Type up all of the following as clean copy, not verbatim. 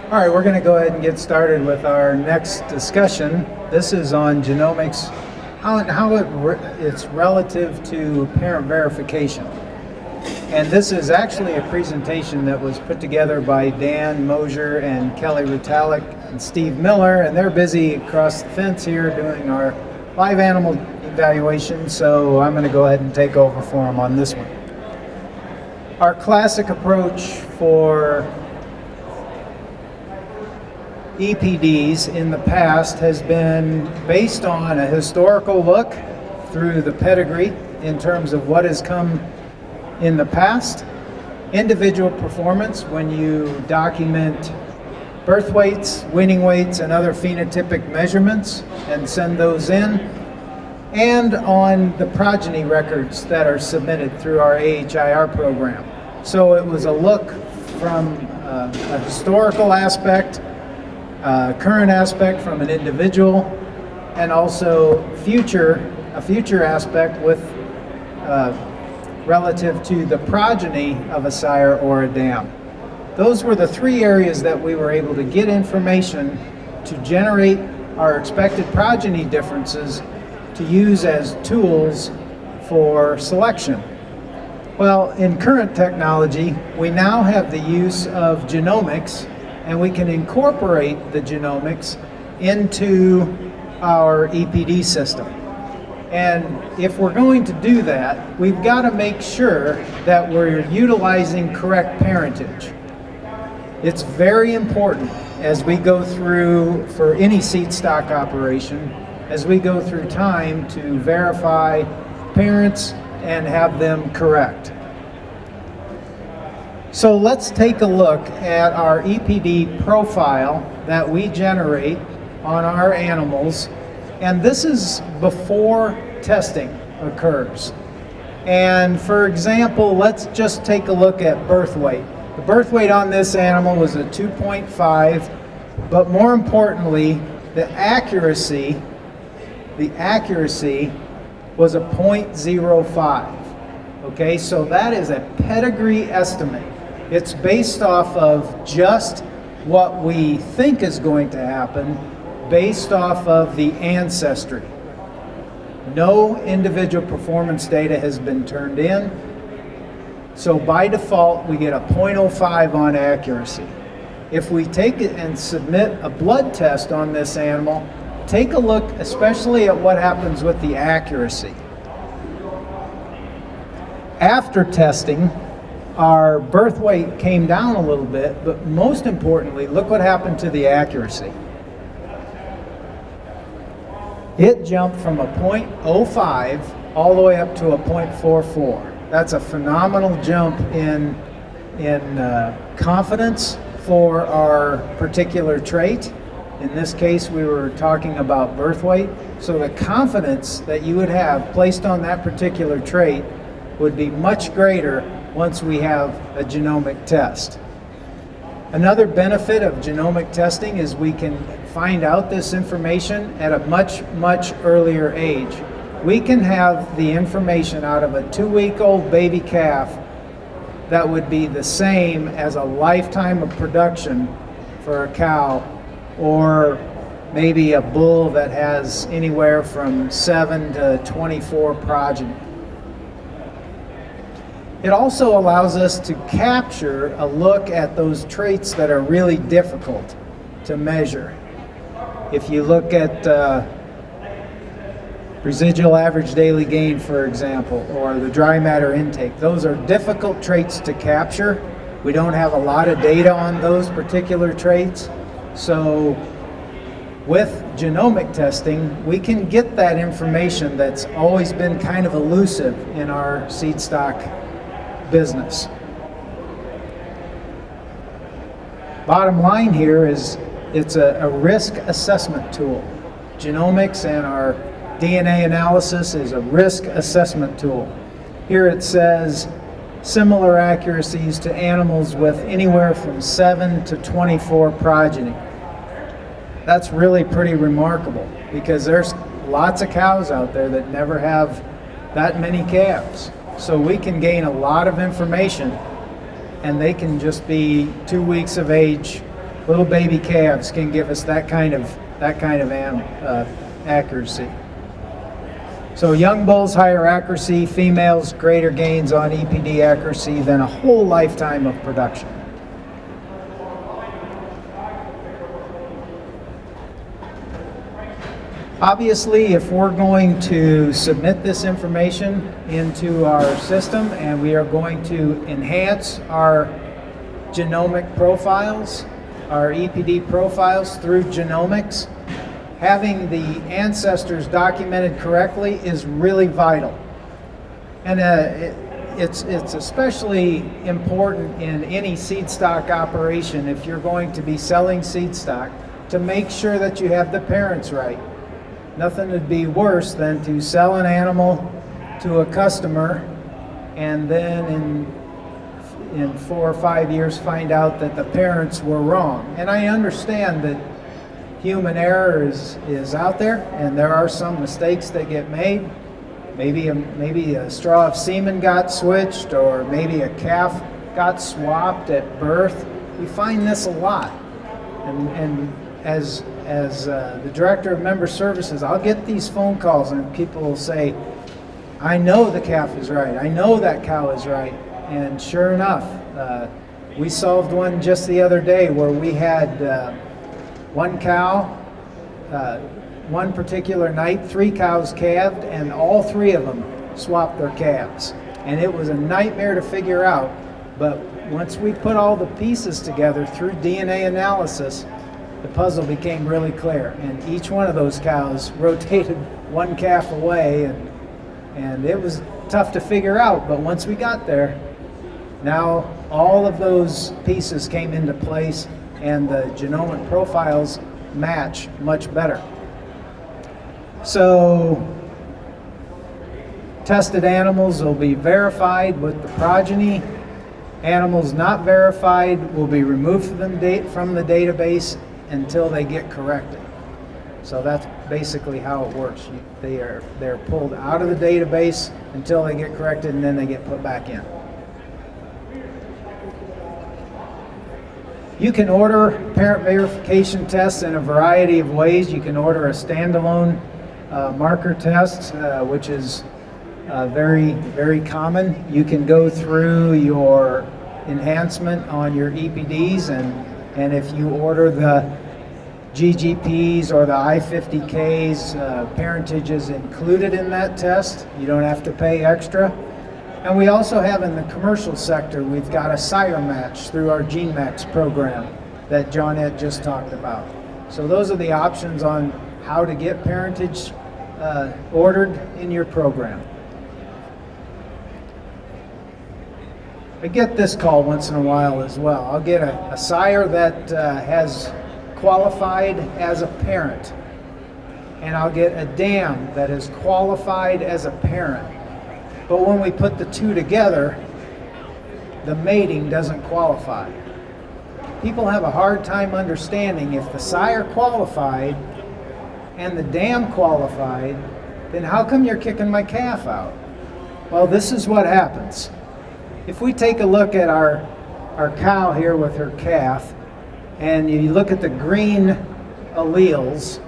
All right, we're going to go ahead and get started with our next discussion. This is on genomics, how it's relative to parent verification. And this is actually a presentation that was put together by Dan Mosier and Kelly Rutalik and Steve Miller, and they're busy across the fence here doing our live animal evaluation, so I'm going to go ahead and take over for them on this one. Our classic approach for EPDs in the past has been based on a historical look through the pedigree in terms of what has come in the past, individual performance when you document birth weights, weaning weights, and other phenotypic measurements and send those in, and on the progeny records that are submitted through our AHIR program. So it was a look from a historical aspect, current aspect from an individual, and also a future aspect with relative to the progeny of a sire or a dam. Those were the three areas that we were able to get information to generate our expected progeny differences to use as tools for selection. Well, in current technology, we now have the use of genomics, and we can incorporate the genomics into our EPD system. And if we're going to do that, we've got to make sure that we're utilizing correct parentage. It's very important as we go through, for any seed stock operation, as we go through time to verify parents and have them correct. So let's take a look at our EPD profile that we generate on our animals, and this is before testing occurs. And for example, let's just take a look at birth weight. The birth weight on this animal was a 2.5, but more importantly, the accuracy was a 0.05. Okay, so that is a pedigree estimate. It's based off of just what we think is going to happen based off of the ancestry. No individual performance data has been turned in, so by default we get a 0.05 on accuracy. If we take it and submit a blood test on this animal, take a look especially at what happens with the accuracy. After testing, our birth weight came down a little bit, but most importantly, look what happened to the accuracy. It jumped from a 0.05 all the way up to a 0.44. That's a phenomenal jump in confidence for our particular trait. In this case, we were talking about birth weight. So the confidence that you would have placed on that particular trait would be much greater once we have a genomic test. Another benefit of genomic testing is we can find out this information at a much earlier age. We can have the information out of a 2-week-old baby calf that would be the same as a lifetime of production for a cow, or maybe a bull that has anywhere from 7 to 24 progeny. It also allows us to capture a look at those traits that are really difficult to measure. If you look at residual average daily gain, for example, or the dry matter intake, those are difficult traits to capture. We don't have a lot of data on those particular traits. So with genomic testing, we can get that information that's always been kind of elusive in our seed stock business. Bottom line here is it's a risk assessment tool. Genomics and our DNA analysis is a risk assessment tool. Here it says similar accuracies to animals with anywhere from 7 to 24 progeny. That's really pretty remarkable because there's lots of cows out there that never have that many calves. So we can gain a lot of information, and they can just be 2 weeks of age Little baby calves can give us that kind of accuracy. So young bulls, higher accuracy, females, greater gains on EPD accuracy than a whole lifetime of production. Obviously, if we're going to submit this information into our system and we are going to enhance our genomic profiles, our EPD profiles through genomics, having the ancestors documented correctly is really vital. And it's especially important in any seed stock operation if you're going to be selling seed stock to make sure that you have the parents right. Nothing would be worse than to sell an animal to a customer and then in 4 or 5 years find out that the parents were wrong. And I understand that human error is out there, and there are some mistakes that get made. Maybe a straw of semen got switched, or maybe a calf got swapped at birth. We find this a lot. And as the director of member services, I'll get these phone calls and people will say, I know the calf is right, I know that cow is right. And sure enough, we solved one just the other day where we had one cow, one particular night, 3 cows calved, and all 3 of them swapped their calves. And it was a nightmare to figure out, but once we put all the pieces together through DNA analysis, the puzzle became really clear. And each one of those cows rotated one calf away, and it was tough to figure out, but once we got there, now all of those pieces came into place and the genomic profiles match much better. So tested animals will be verified with the progeny. Animals not verified will be removed from the database until they get corrected. So that's basically how it works. They're pulled out of the database until they get corrected, and then they get put back in. You can order parent verification tests in a variety of ways. You can order a standalone marker test, which is very, very common. You can go through your enhancement on your EPDs, and if you order the GGPs or the I50Ks, Parentage is included in that test. You don't have to pay extra. And we also have in the commercial sector, we've got a sire match through our GeneMax program that Johnette just talked about. So those are the options on how to get Parentage ordered in your program. I get this call once in a while as well. I'll get a sire that has qualified as a parent, and I'll get a dam that is qualified as a parent. But when we put the two together, the mating doesn't qualify. People have a hard time understanding if the sire qualified and the dam qualified, then how come you're kicking my calf out? Well, this is what happens. If we take a look at our cow here with her calf, and you look at the green alleles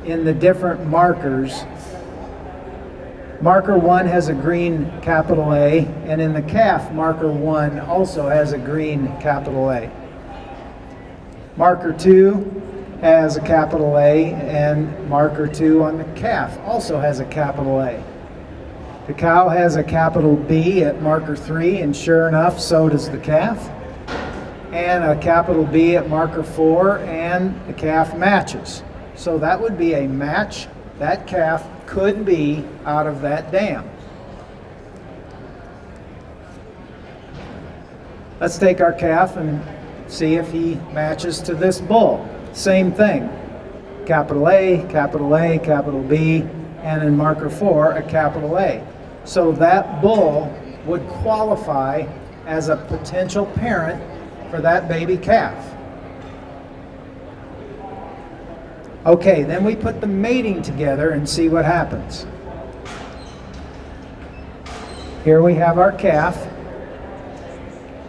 in the different markers, marker 1 has a green capital A, and in the calf, marker 1 also has a green capital A. Marker 2 has a capital A, and marker 2 on the calf also has a capital A. The cow has a capital B at marker 3, and sure enough, so does the calf. And a capital B at marker 4, and the calf matches. So that would be a match. That calf could be out of that dam. Let's take our calf and see if he matches to this bull. Same thing. Capital A, capital A, capital B, and in marker 4, a capital A. So that bull would qualify as a potential parent for that baby calf. Okay, then we put the mating together and see what happens. Here we have our calf,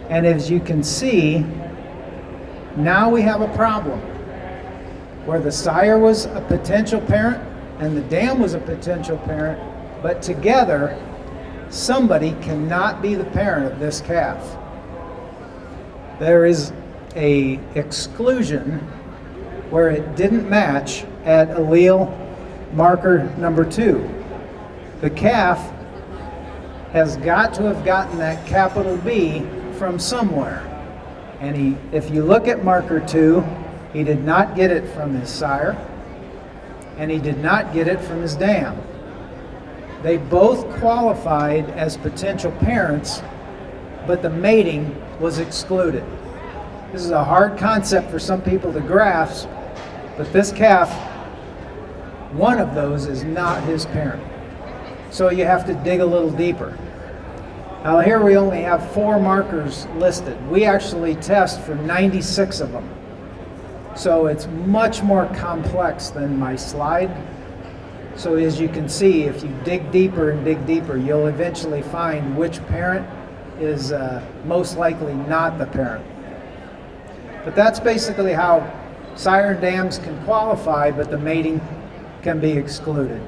and as you can see, Now we have a problem where the sire was a potential parent and the dam was a potential parent, but together somebody cannot be the parent of this calf. There is a exclusion where it didn't match at allele marker number 2. The calf has got to have gotten that capital B from somewhere. And if you look at marker 2, he did not get it from his sire, and he did not get it from his dam. They both qualified as potential parents, but the mating was excluded. This is a hard concept for some people to grasp, but this calf, one of those is not his parent. So you have to dig a little deeper. Now here we only have 4 markers listed. We actually test for 96 of them. So it's much more complex than my slide. So as you can see, if you dig deeper and dig deeper, you'll eventually find which parent is most likely not the parent. But that's basically how sire and dams can qualify, but the mating can be excluded.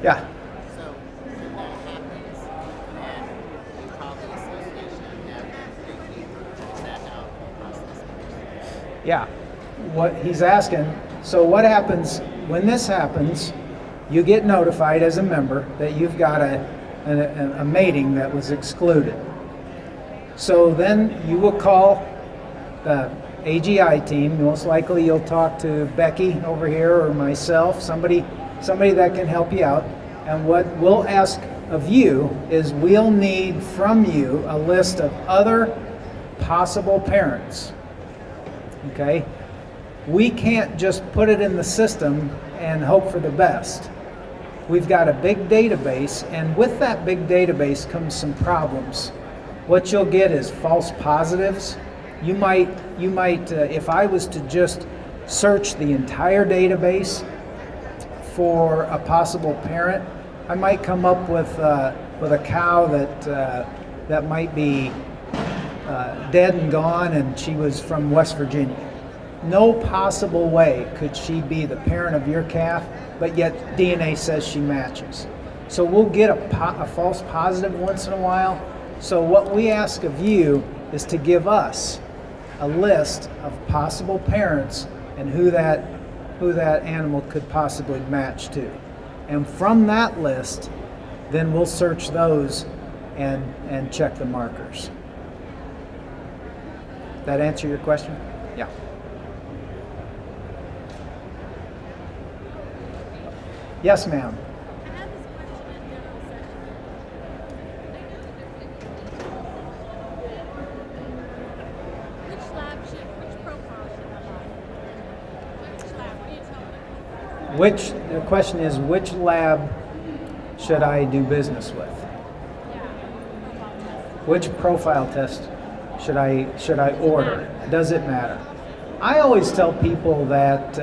Yeah. So when that happens, then you call the association and have them dig deeper. Is that how the process works? Yeah. What he's asking, so what happens when this happens? You get notified as a member that you've got a mating that was excluded. So then you will call the AGI team. Most likely you'll talk to Becky over here or myself, somebody that can help you out. And what we'll ask of you is we'll need from you a list of other possible parents. Okay? We can't just put it in the system and hope for the best. We've got a big database, and with that big database comes some problems. What you'll get is false positives. You might, if I was to just search the entire database for a possible parent, I might come up with a cow that might be dead and gone, and she was from West Virginia. No possible way could she be the parent of your calf, but yet DNA says she matches. So we'll get a false positive once in a while. So what we ask of you is to give us a list of possible parents and who that animal could possibly match to. And from that list, then we'll search those and check the markers. That answer your question? Yeah. Yes, ma'am. I had this question in general session. Which profile should I buy? Which lab? What do you tell me? The question is, which lab should I do business with? Yeah, profile test. Which profile test should I order? Does it matter? I always tell people that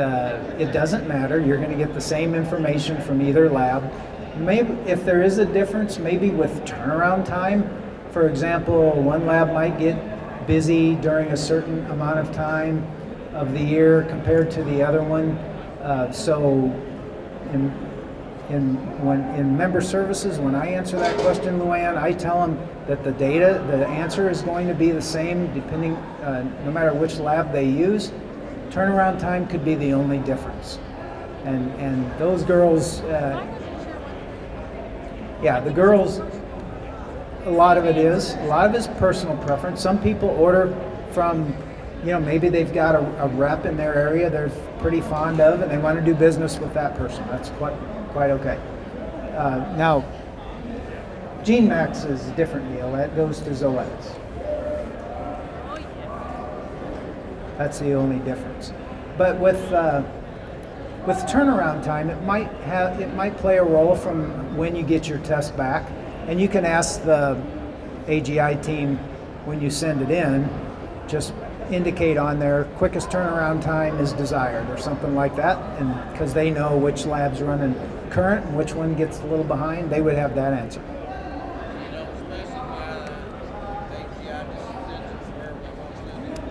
it doesn't matter. You're going to get the same information from either lab. Maybe if there is a difference, maybe with turnaround time. For example, one lab might get busy during a certain amount of time of the year compared to the other one. So in member services, when I answer that question, Luann, I tell them that the answer is going to be the same depending, no matter which lab they use. Turnaround time could be the only difference. And those girls, yeah, the girls, a lot of it is personal preference. Some people order from, maybe they've got a rep in their area they're pretty fond of and they want to do business with that person. That's quite okay. Now, GeneMax is a different deal. That goes to Zoetis. That's the only difference. But with turnaround time, it might play a role from when you get your test back, and you can ask the AGI team when you send it in, just indicate on there quickest turnaround time is desired or something like that, and because they know which lab's running current and which one gets a little behind, they would have that answer. You don't specify the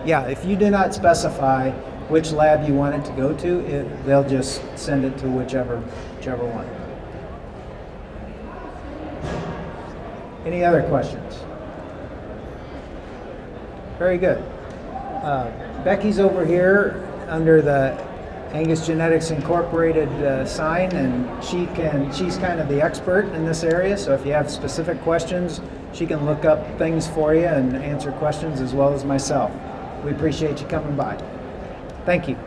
yeah, if you do not specify which lab you want it to go to, they'll just send it to whichever one. Any other questions? Very good. Becky's over here under the Angus Genetics Incorporated sign, and she's kind of the expert in this area, so if you have specific questions, she can look up things for you and answer questions as well as myself. We appreciate you coming by. Thank you.